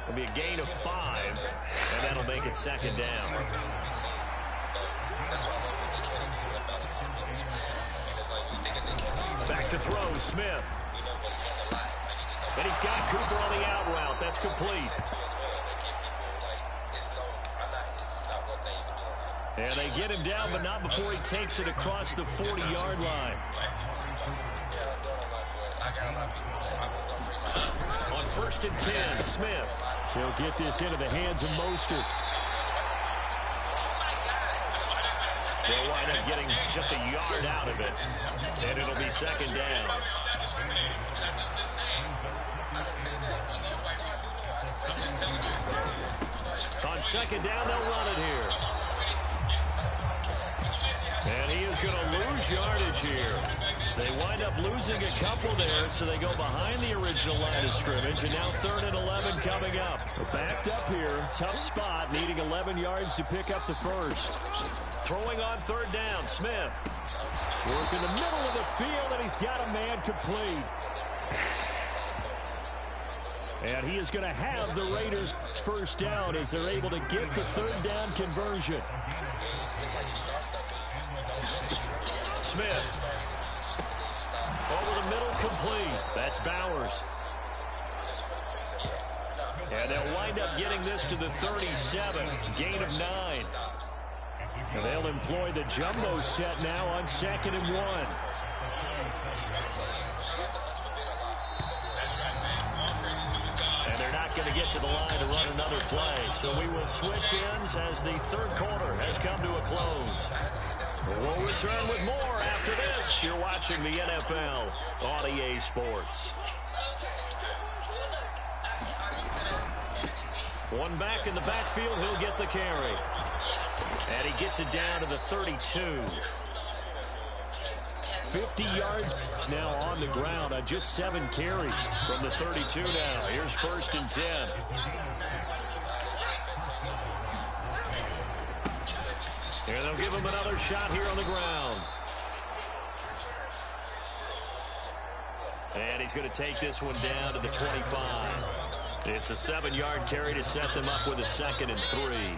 It'll be a gain of 5, and that'll make it second down. Back to throw, Smith. And he's got Cooper on the out route. That's complete. And they get him down, but not before he takes it across the 40-yard line. On first and 10, Smith. He'll get this into the hands of Mostert. They'll wind up getting just a yard out of it, and it'll be second down. On second down, they'll run it here. And he is going to lose yardage here. They wind up losing a couple there, so they go behind the original line of scrimmage, and now 3rd and 11 coming up. Backed up here, tough spot, needing 11 yards to pick up the first. Throwing on 3rd down, Smith. Work in the middle of the field, and he's got a man complete. And he is going to have the Raiders first down as they're able to get the 3rd down conversion. Smith. Over the middle, complete. That's Bowers. And they'll wind up getting this to the 37. Gain of 9. And they'll employ the jumbo set now on 2nd and 1. And they're not going to get to the line to run another play. So we will switch ends as the 3rd quarter has come to a close. We'll return with more after this. You're watching the NFL on EA Sports. One back in the backfield, he'll get the carry. And he gets it down to the 32. 50 yards now on the ground on just 7 carries from the 32 now. Here's 1st and 10. And they'll give him another shot here on the ground. And he's going to take this one down to the 25. It's a 7-yard carry to set them up with a 2nd and 3.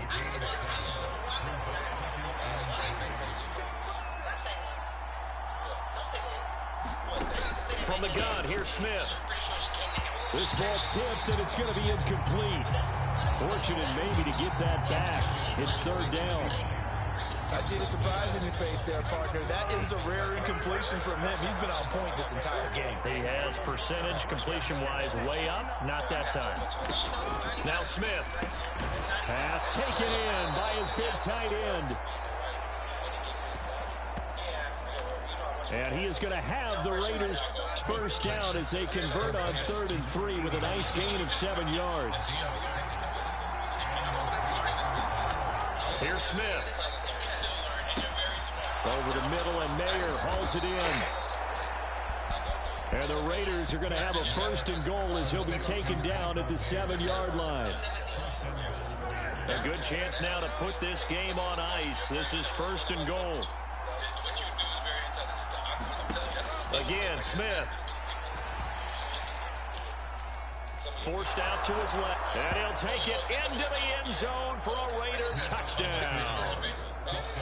From the gun, here's Smith. This ball tipped, and it's going to be incomplete. Fortunate maybe to get that back. It's 3rd down. I see the surprise in your face there, partner. That is a rare incompletion from him. He's been on point this entire game. He has percentage completion-wise way up. Not that time. Now Smith. Pass taken in by his big tight end. And he is going to have the Raiders first down as they convert on 3rd and 3 with a nice gain of 7 yards. Here's Smith. Over the middle, and Mayer hauls it in. And the Raiders are going to have a 1st and goal as he'll be taken down at the 7-yard line. A good chance now to put this game on ice. This is 1st and goal. Again, Smith. Forced out to his left. And he'll take it into the end zone for a Raider touchdown.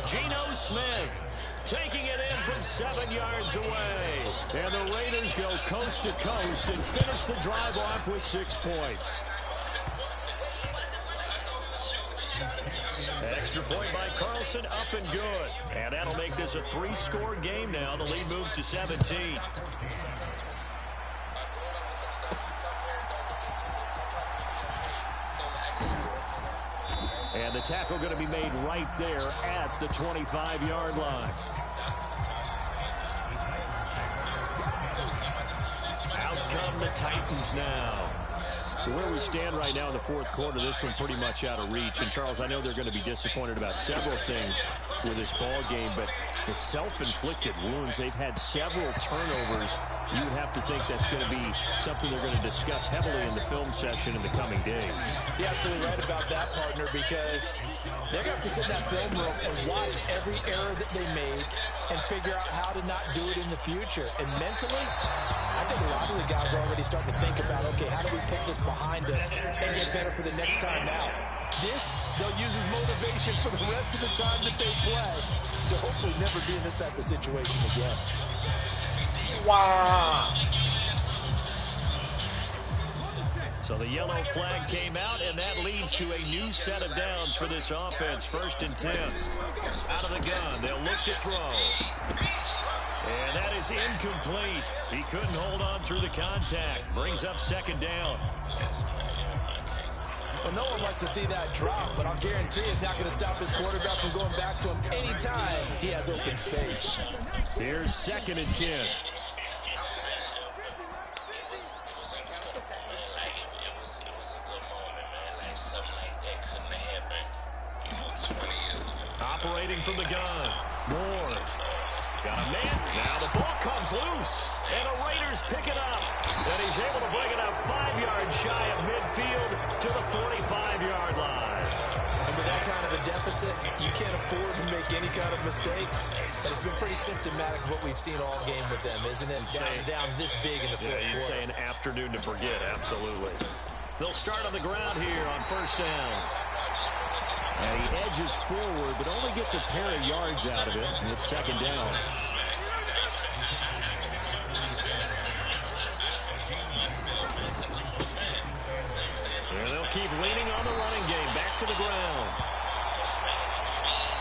Geno Smith taking it in from 7 yards away. And the Raiders go coast to coast and finish the drive off with 6 points. Extra point by Carlson, up and good. And that'll make this a 3-score game now. The lead moves to 17. And the tackle going to be made right there at the 25-yard line. Out come the Titans now. Where we stand right now in the 4th quarter, this one pretty much out of reach. And, Charles, I know they're going to be disappointed about several things with this ball game, but the self-inflicted wounds. They've had several turnovers. You would have to think that's going to be something they're going to discuss heavily in the film session in the coming days. You're absolutely right about that, partner, because they're going to have to sit in that film room and watch every error that they made and figure out how to not do it in the future. And mentally, I think a lot of the guys are already starting to think about, okay, how do we put this behind us and get better for the next time out? This, they'll use as motivation for the rest of the time that they play to hopefully never be in this type of situation again. Wow. So the yellow flag came out, and that leads to a new set of downs for this offense. 1st and 10. Out of the gun, they'll look to throw. And that is incomplete. He couldn't hold on through the contact. Brings up 2nd down. Well, no one wants to see that drop, but I'll guarantee it's not going to stop his quarterback from going back to him anytime he has open space. Here's 2nd and 10. Operating from the gun. Moore. Got a man. Now the ball comes loose. And the Raiders pick it up. And he's able to bring it up 5 yards shy of midfield to the 45-yard line. And with that kind of a deficit, you can't afford to make any kind of mistakes. And it's been pretty symptomatic of what we've seen all game with them, isn't it? Down this big in the fourth quarter. You'd say an afternoon to forget, absolutely. They'll start on the ground here on 1st down. And he edges forward, but only gets a pair of yards out of it. And it's 2nd down. And they'll keep leaning on the running game. Back to the ground.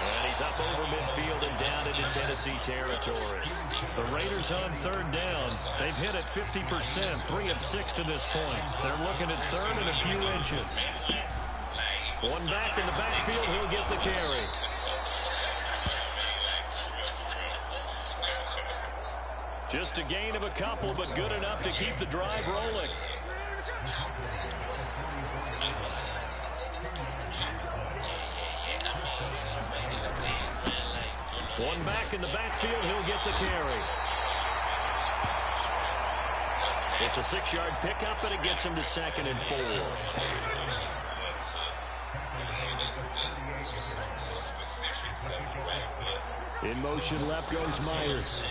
And he's up over midfield and down into Tennessee territory. The Raiders on 3rd down. They've hit it 50%, 3 of 6 to this point. They're looking at 3rd and a few inches. One back in the backfield, he'll get the carry. Just a gain of a couple, but good enough to keep the drive rolling. One back in the backfield, he'll get the carry. It's a 6-yard pickup, and it gets him to 2nd and 4. In motion left goes Myers.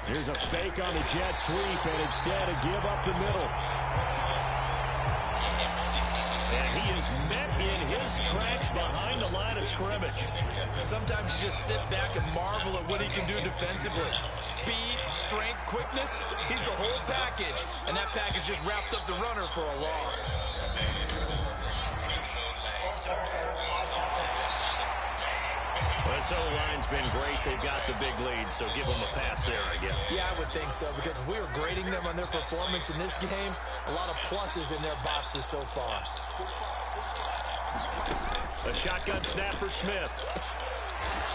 Here's a fake on the jet sweep, and instead a give up the middle. And he is met in his tracks behind the line of scrimmage. Sometimes you just sit back and marvel at what he can do defensively. Speed, strength, quickness, he's the whole package. And that package just wrapped up the runner for a loss. This O-line's been great. They've got the big lead, so give them a pass there, I guess. Yeah, I would think so, because if we were grading them on their performance in this game, a lot of pluses in their boxes so far. A shotgun snap for Smith.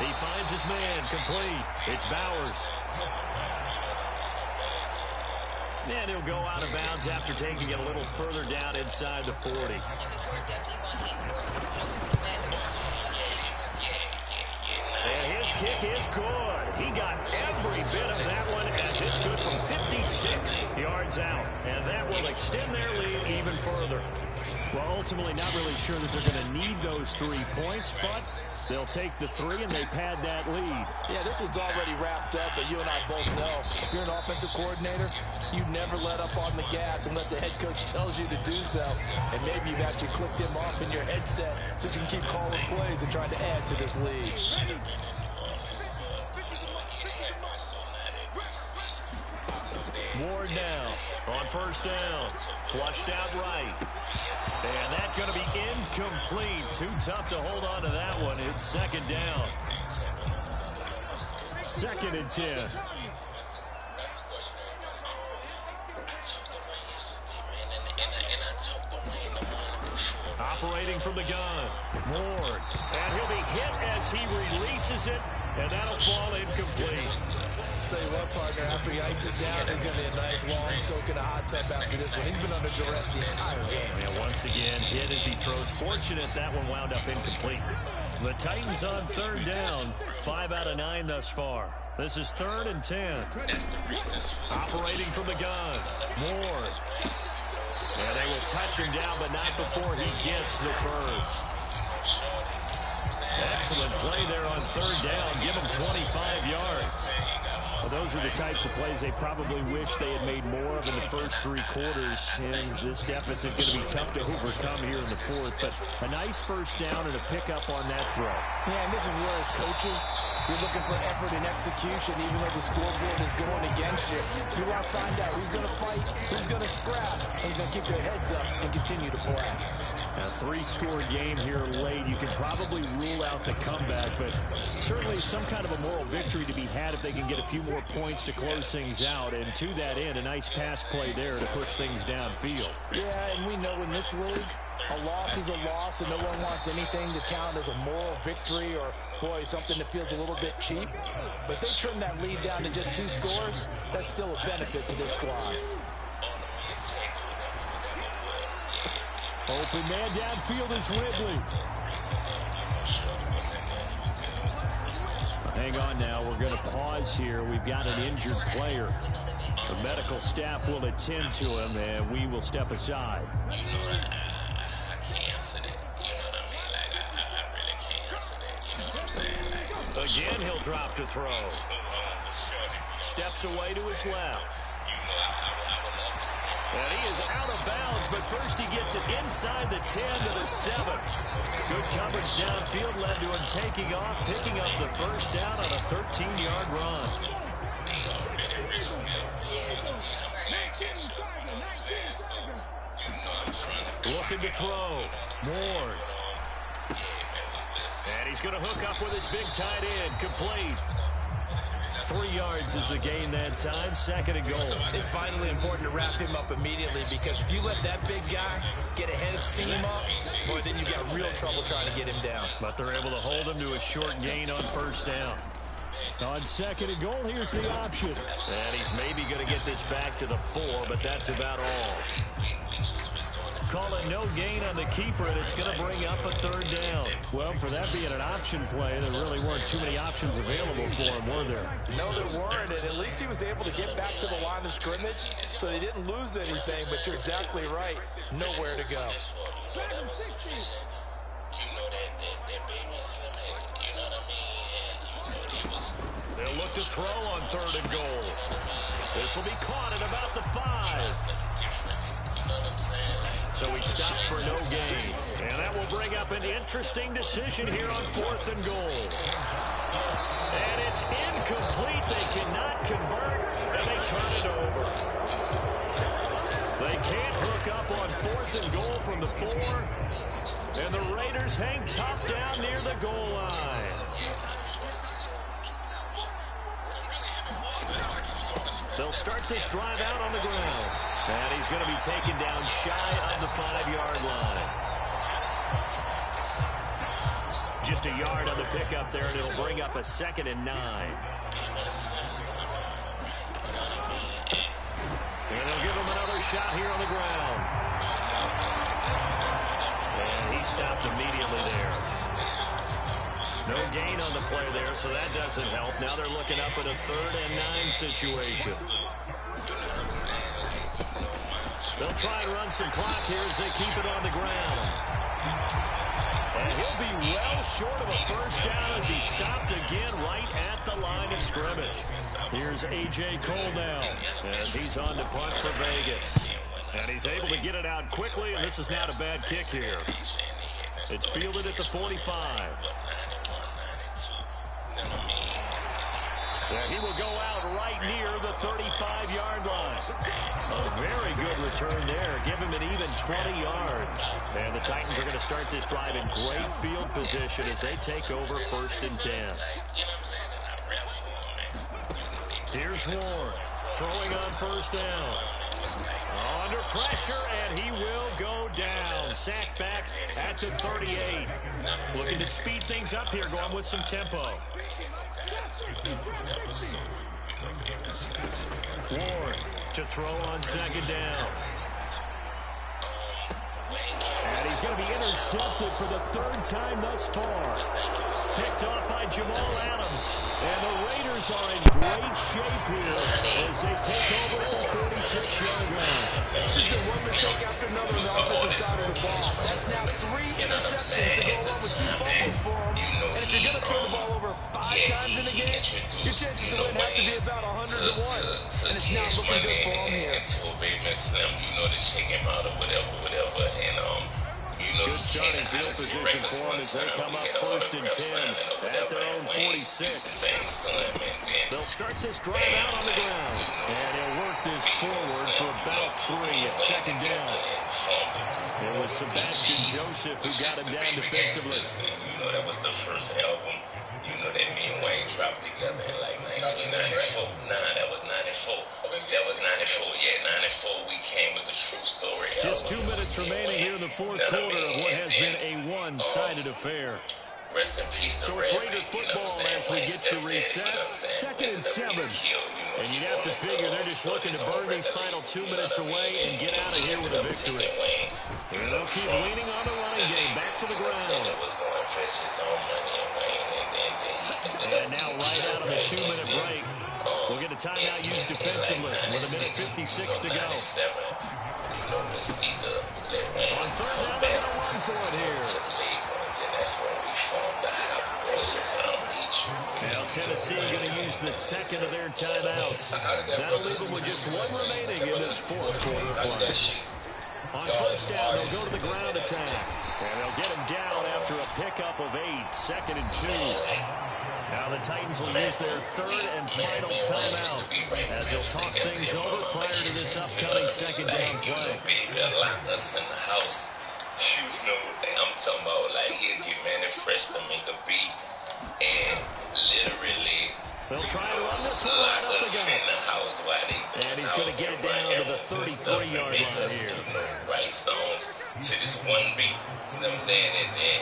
He finds his man, complete. It's Bowers. And he'll go out of bounds after taking it a little further down inside the 40. And his kick is good. He got every bit of that one as it's good from 56 yards out. And that will extend their lead even further. Well, ultimately not really sure that they're going to need those 3 points, but they'll take the 3 and they pad that lead. Yeah, this one's already wrapped up, but you and I both know if you're an offensive coordinator, you never let up on the gas unless the head coach tells you to do so. And maybe you've actually clicked him off in your headset so you can keep calling plays and trying to add to this lead. Ward now on 1st down. Flushed out right. And that's going to be incomplete. Too tough to hold on to that one. It's 2nd down. 2nd and 10. Operating from the gun. Ward. And he'll be hit as he releases it. And that'll fall incomplete. Tell you what, partner, after he ices down, he's going to be a nice long soak in a hot tub after this one. He's been under duress the entire game. And once again, hit as he throws. Fortunate that one wound up incomplete. The Titans on third down. 5 out of 9 thus far. This is 3rd and 10. Operating from the gun. Moore. And they will touch him down, but not before he gets the first. Excellent play there on third down. Give him 25 yards. Well, those are the types of plays they probably wish they had made more of in the first 3 quarters. And this deficit going to be tough to overcome here in the 4th. But a nice first down and a pickup on that throw. Yeah, and this is where, as coaches, you're looking for effort and execution, even though the scoreboard is going against you. You want to find out who's going to fight, who's going to scrap, and who's going to keep their heads up and continue to play. A 3-score game here late. You can probably rule out the comeback, but certainly some kind of a moral victory to be had if they can get a few more points to close things out. And to that end, a nice pass play there to push things downfield. Yeah, and we know in this league, a loss is a loss, and no one wants anything to count as a moral victory or, boy, something that feels a little bit cheap. But if they trim that lead down to just 2 scores, that's still a benefit to this squad. Open man downfield is Ridley. Hang on now. We're going to pause here. We've got an injured player. The medical staff will attend to him, and we will step aside. Again, he'll drop to throw. Steps away to his left. And he is out of bounds, but first he gets it inside the 10 to the 7. Good coverage downfield led to him taking off, picking up the first down on a 13-yard run. Looking to throw. Moore. And he's going to hook up with his big tight end. Complete. 3 yards is the gain that time. 2nd and goal. It's vitally important to wrap him up immediately, because if you let that big guy get ahead of steam up, boy, then you got real trouble trying to get him down. But they're able to hold him to a short gain on first down. On 2nd and goal, here's the option. And he's maybe going to get this back to the 4, but that's about all. Call it no gain on the keeper, and it's going to bring up a 3rd down. Well, for that being an option play, there really weren't too many options available for him, were there? No, there weren't, and at least he was able to get back to the line of scrimmage, so they didn't lose anything, but you're exactly right. Nowhere to go. They'll look to throw on 3rd and goal. This will be caught at about the 5. So he stops for no gain. And that will bring up an interesting decision here on 4th and goal. And it's incomplete. They cannot convert, and they turn it over. They can't hook up on 4th and goal from the 4. And the Raiders hang tough down near the goal line. They'll start this drive out on the ground. And he's going to be taken down shy of the 5-yard line. Just a yard on the pickup there, and it'll bring up a 2nd and 9. And they'll give him another shot here on the ground. And he stopped immediately there. No gain on the play there, so that doesn't help. Now they're looking up at a 3rd and 9 situation. They'll try and run some clock here as they keep it on the ground. And he'll be well short of a first down as he stopped again right at the line of scrimmage. Here's A.J. Cole now as he's on to punt for Vegas. And he's able to get it out quickly, and this is not a bad kick here. It's fielded at the 45. And he will go out right near the 35-yard line. A very good return there. Give him an even 20 yards. And the Titans are going to start this drive in great field position as they take over 1st and 10. Here's Warren throwing on first down. Under pressure, and he will go down. Sacked back at the 38. Looking to speed things up here, going with some tempo. Ward to throw on 2nd down. And he's going to be intercepted for the third time thus far. Picked off by Jamal Adams. And the Raiders are in great shape here as they take over at the 46-yard line. It's just been one mistake after another on the offensive side of the ball. That's now 3 interceptions to go along with 2 fumbles for them. And if you're going to turn the ball over 5 times in the game, your chances to win have to be about 100 to 1. And it's not looking good for them here. To shake him out or whatever. And good starting field position for them as they come up 1st and 10 at their own 46. They'll start this drive out on the ground. And he'll work this forward for about 3 at 2nd down. It was Sebastian Joseph who got him down defensively. That was the first album. That me and Wayne dropped together in like 1994. That was 94. That was 94. Yeah, 94. We came with the True Story album. Just 2 minutes remaining here in the 4th quarter of what has been a one-sided affair. Rest in peace. So it's Raider football as we get you reset. 2nd and 7. And you'd have to figure they're just looking to burn these final 2 minutes away and get out of here with a victory. And they'll keep leaning on the running game. Back to the ground. And now right out of the 2-minute break, we'll get a timeout used defensively with 1:56 to go. On 3rd down, they're going to run for it here. Now Tennessee going to use the 2nd of their timeouts. That'll leave them with just 1 remaining in this 4th quarter play. On 1st down, they'll go to the ground attack. And they'll get him down after a pickup of 8, 2nd and 2. Now the Titans will use their 3rd and final timeout as they'll talk things over prior to this upcoming 2nd down play. I'm talking about like he'll get Manny Fresh to make a beat and literally they'll try to run this one right up the gut. And he's going to get it down to the 33-yard line here. Write songs to this one beat, you know what I'm saying? And then,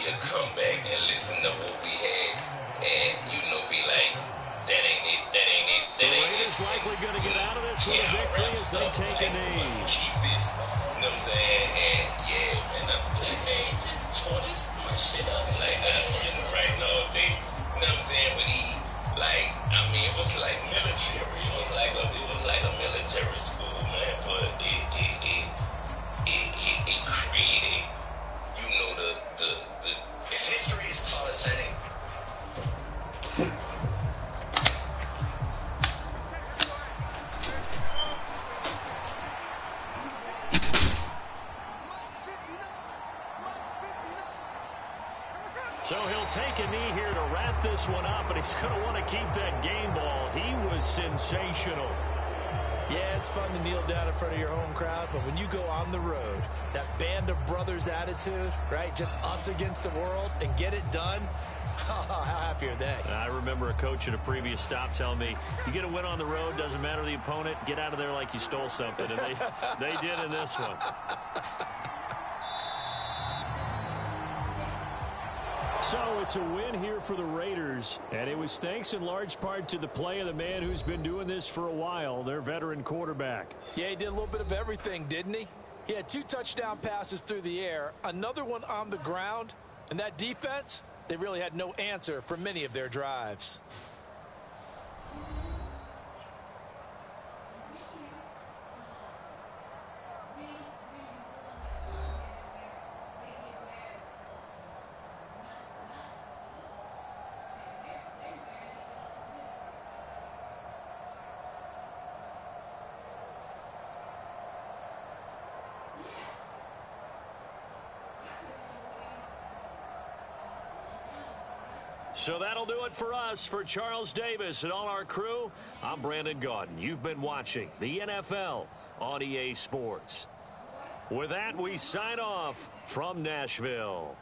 he'll come back and listen to what we had and, be like, that ain't it. The Raiders likely going to get out of this with a victory as they take a knee. Keep this, you know what I'm saying? And, yeah, man, just tore this my shit up. Like, I've been writing all day, you know what I'm saying? But it was like military. It was like a military school, man. But it created, the if history is taught us anything. So he'll take a knee here to wrap this one up, and he's going to want to keep that game ball. He was sensational. Yeah, it's fun to kneel down in front of your home crowd, but when you go on the road, that band of brothers attitude, right, just us against the world, and get it done, how happy are they? I remember a coach at a previous stop telling me, you get a win on the road, doesn't matter the opponent, get out of there like you stole something, and they did in this one. So it's a win here for the Raiders, and it was thanks in large part to the play of the man who's been doing this for a while, their veteran quarterback. Yeah, he did a little bit of everything, didn't he? He had 2 touchdown passes through the air, another one on the ground, and that defense, they really had no answer for many of their drives. So that'll do it for us. For Charles Davis and all our crew, I'm Brandon Gaudin. You've been watching the NFL on EA Sports. With that, we sign off from Nashville.